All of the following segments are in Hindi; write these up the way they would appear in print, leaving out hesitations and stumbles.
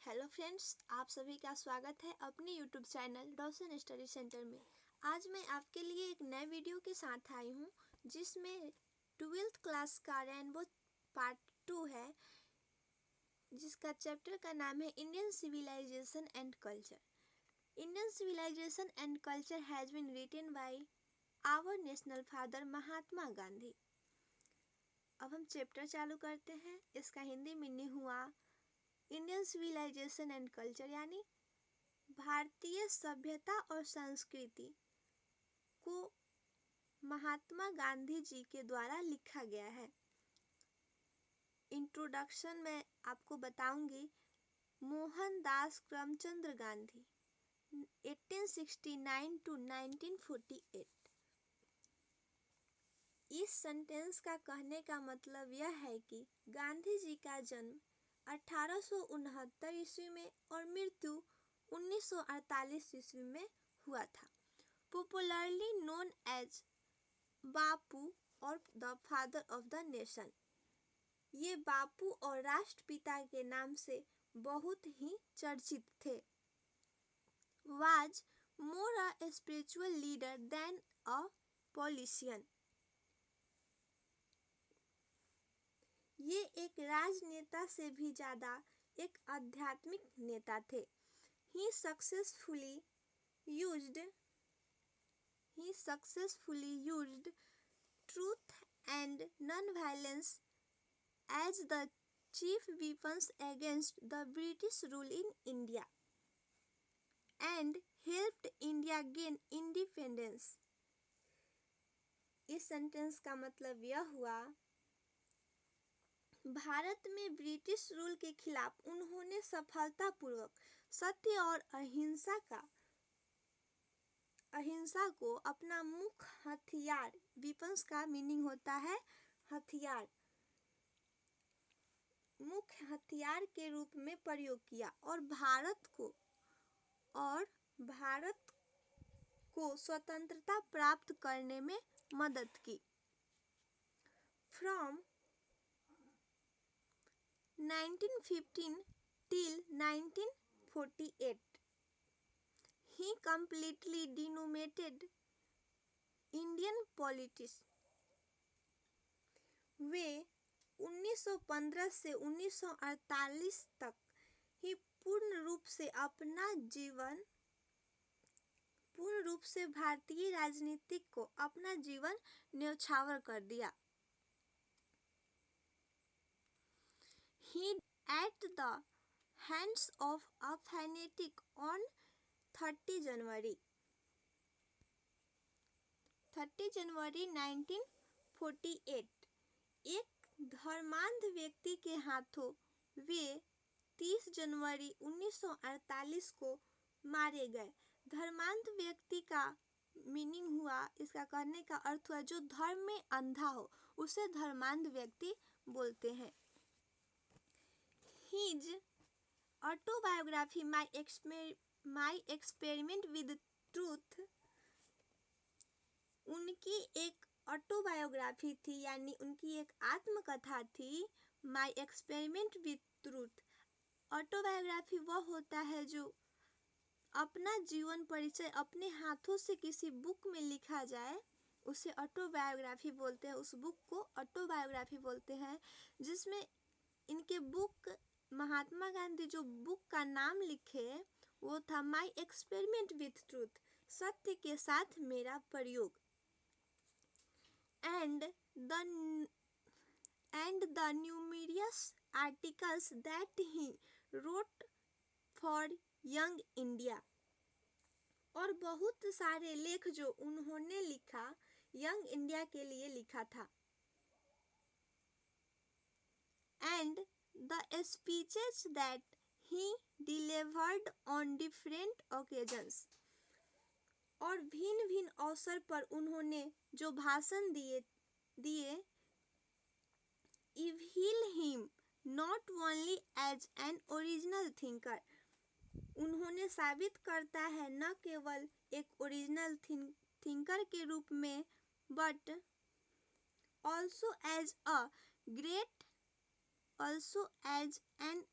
हेलो फ्रेंड्स, आप सभी का स्वागत है अपने यूट्यूब चैनल रोशन स्टडी सेंटर में। आज मैं आपके लिए एक नए वीडियो के साथ आई हूँ जिसमें 12th क्लास का रेनबो पार्ट 2 है, जिसका चैप्टर का नाम है Indian civilisation and culture. Indian civilisation and culture has been written by our national father Mahatma Gandhi. अब हम चैप्टर चालू करते हैं। इसका हिंदी मीनिंग हुआ इंडियन सिविलाइजेशन एंड कल्चर, यानी भारतीय सभ्यता और संस्कृति को महात्मा गांधी जी के द्वारा लिखा गया है। इंट्रोडक्शन में आपको बताऊंगी मोहनदास करमचंद गांधी 1869 टू 1948। इस सेंटेंस का कहने का मतलब यह है कि गांधी जी का जन्म 1869 ईस्वी में और मृत्यु 1948 ईस्वी में हुआ था। पॉपुलरली नोन एज बापू और the father of the nation, ये बापू और राष्ट्रपिता के नाम से बहुत ही चर्चित थे। Was more a spiritual leader than a politician, ये एक राजनेता से भी ज़्यादा एक आध्यात्मिक नेता थे। He successfully used truth and non-violence as the chief weapons against the British rule in India and helped India gain independence। इस सेंटेंस का मतलब यह हुआ, भारत में ब्रिटिश रूल के खिलाफ उन्होंने सफलतापूर्वक सत्य और अहिंसा को अपना मुख्य हथियार, वेपन्स का मीनिंग होता है हथियार, मुख्य हथियार के रूप में प्रयोग किया और भारत को स्वतंत्रता प्राप्त करने में मदद की। From 1915 till 1948 he completely dominated Indian politics। वे 1915 से 1948 तक ही पूर्ण रूप से भारतीय राजनीति को अपना जीवन न्यौछावर कर दिया। He at the hands of a fanatic on 30 जनवरी 1948 एक धर्मांध व्यक्ति के हाथों वे 30 जनवरी 1948 को मारे गए। धर्मांध व्यक्ति का मीनिंग हुआ, इसका कहने का अर्थ हुआ जो धर्म में अंधा हो, उसे धर्मांध व्यक्ति बोलते हैं। His autobiography My Experiment with Truth, उनकी एक ऑटोबायोग्राफी थी, यानी उनकी एक आत्मकथा थी my experiment with truth. Autobiography वह होता है जो अपना जीवन परिचय अपने हाथों से किसी बुक में लिखा जाए, उसे ऑटोबायोग्राफी बोलते हैं। उस बुक को ऑटोबायोग्राफी बोलते हैं, जिसमें इनके बुक महात्मा गांधी जो बुक का नाम लिखे वो था माई एक्सपेरिमेंट विथ ट्रूथ, सत्य के साथ मेरा प्रयोग। and the numerous articles that he wrote for young India, और बहुत सारे लेख जो उन्होंने लिखा यंग इंडिया के लिए लिखा था। and the speeches that he delivered on different occasions, और भिन्न भिन्न अवसर पर उन्होंने जो भाषण दिए reveal him not only as an original thinker, उन्होंने साबित करता है न केवल एक ओरिजिनल थिंकर के रूप में, but also as an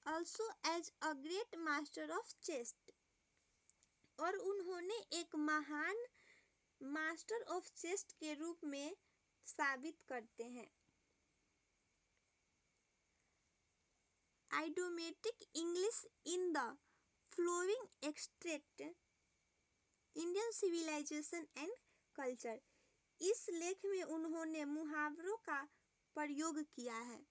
also as a great master of chess, और उन्होंने एक महान मास्टर ऑफ चेस के रूप में साबित करते हैं। Idiomatic English in the flowing extract Indian civilisation and culture, इस लेख में उन्होंने मुहावरों का प्रयोग किया है।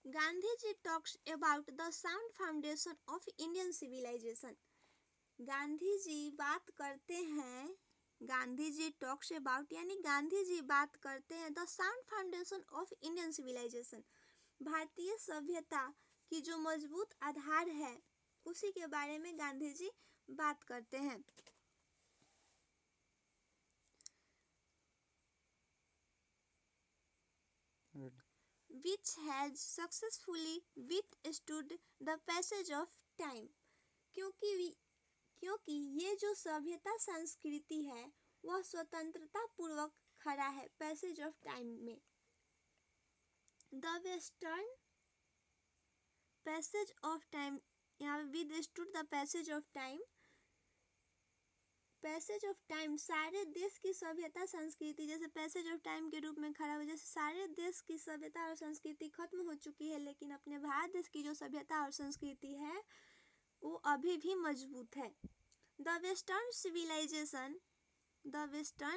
Gandhi ji talks about the sound foundation of Indian civilisation, Gandhi ji बात करते हैं, गांधी जी टॉक्स अबाउट यानी गांधी जी बात करते हैं the sound foundation of Indian civilisation, भारतीय सभ्यता की जो मजबूत आधार है उसी के बारे में गांधी जी बात करते हैं। Which has successfully withstood the passage of time, क्योंकि ये जो सभ्यता संस्कृति है वह स्वतंत्रता पूर्वक खड़ा है पैसेज ऑफ टाइम में। The western passage of time, यहाँ withstood the passage of time, passage of time सारे देश की सभ्यता संस्कृति जैसे पैसेज ऑफ टाइम के रूप में खड़ा हुआ, जैसे सारे देश की सभ्यता और संस्कृति खत्म हो चुकी है, लेकिन अपने भारत देश की जो सभ्यता और संस्कृति है वो अभी भी मजबूत है। The western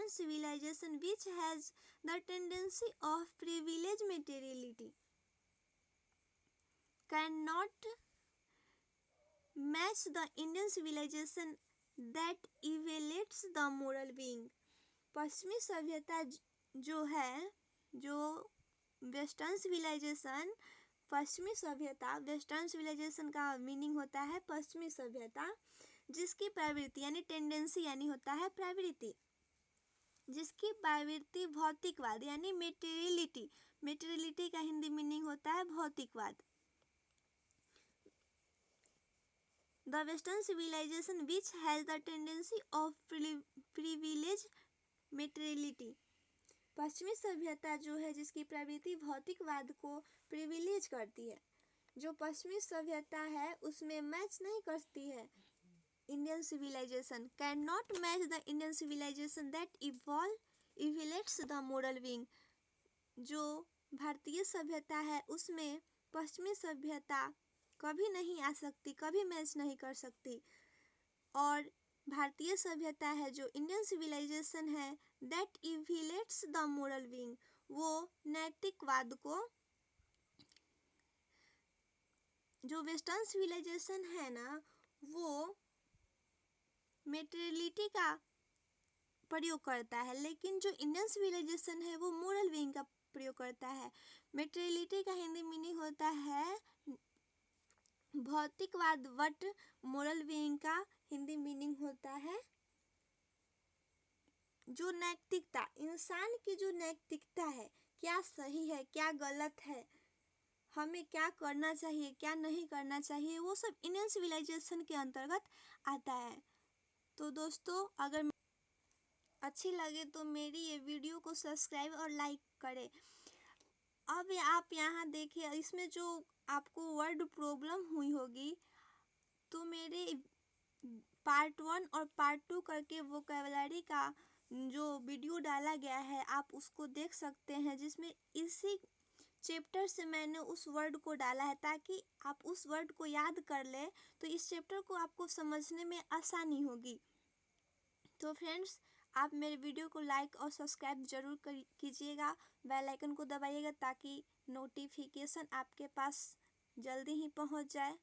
civilization which has the tendency of privilege materiality cannot match the Indian civilization that elevates the moral being, पश्चिमी सभ्यता जो है, जो वेस्टर्न सिविलाइजेशन, पश्चिमी सभ्यता, वेस्टर्न सिविलाइजेशन का मीनिंग होता है पश्चिमी सभ्यता, जिसकी प्रवृत्ति यानी टेंडेंसी यानी होता है प्रवृत्ति, जिसकी प्रवृत्ति भौतिकवाद यानी मेटेरियलिटी, मेटेरियलिटी का हिंदी मीनिंग होता है भौतिकवाद। The Western civilization which has the tendency of privilege materiality, पश्चिमी सभ्यता जो है जिसकी प्रवृत्ति भौतिकवाद को प्रिविलेज करती है, जो पश्चिमी सभ्यता है उसमें मैच नहीं करती है Indian civilisation, can not match the Indian civilisation that evolates the moral wing, जो भारतीय सभ्यता है उसमें पश्चिमी सभ्यता कभी नहीं आ सकती, कभी मैच नहीं कर सकती, और भारतीय सभ्यता है जो इंडियन सिविलाइजेशन है that evolates the moral wing, वो नैतिकवाद को, जो वेस्टर्न सिविलाइजेशन है ना वो मेटेरियलिटी का प्रयोग करता है, लेकिन जो इंडियन सिविलाइजेशन है वो मोरल विंग का प्रयोग करता है। मेटेरियलिटी का हिंदी मीनिंग होता है भौतिकवाद, बट मोरल विंग का हिंदी मीनिंग होता है जो नैतिकता, इंसान की जो नैतिकता है, क्या सही है क्या गलत है, हमें क्या करना चाहिए क्या नहीं करना चाहिए, वो सब इंडियन सिविलाइजेशन के अंतर्गत आता है। तो दोस्तों अगर अच्छी लगे तो मेरी ये वीडियो को सब्सक्राइब और लाइक करें। अब आप यहाँ देखिए, इसमें जो आपको वर्ड प्रॉब्लम हुई होगी तो मेरे पार्ट 1 और पार्ट 2 करके वोकैबुलरी का जो वीडियो डाला गया है आप उसको देख सकते हैं, जिसमें इसी चैप्टर से मैंने उस वर्ड को डाला है ताकि आप उस वर्ड को याद कर लें, तो इस चैप्टर को आपको समझने में आसानी होगी। तो फ्रेंड्स आप मेरे वीडियो को लाइक और सब्सक्राइब जरूर कीजिएगा, बेल आइकन को दबाइएगा ताकि नोटिफिकेशन आपके पास जल्दी ही पहुंच जाए।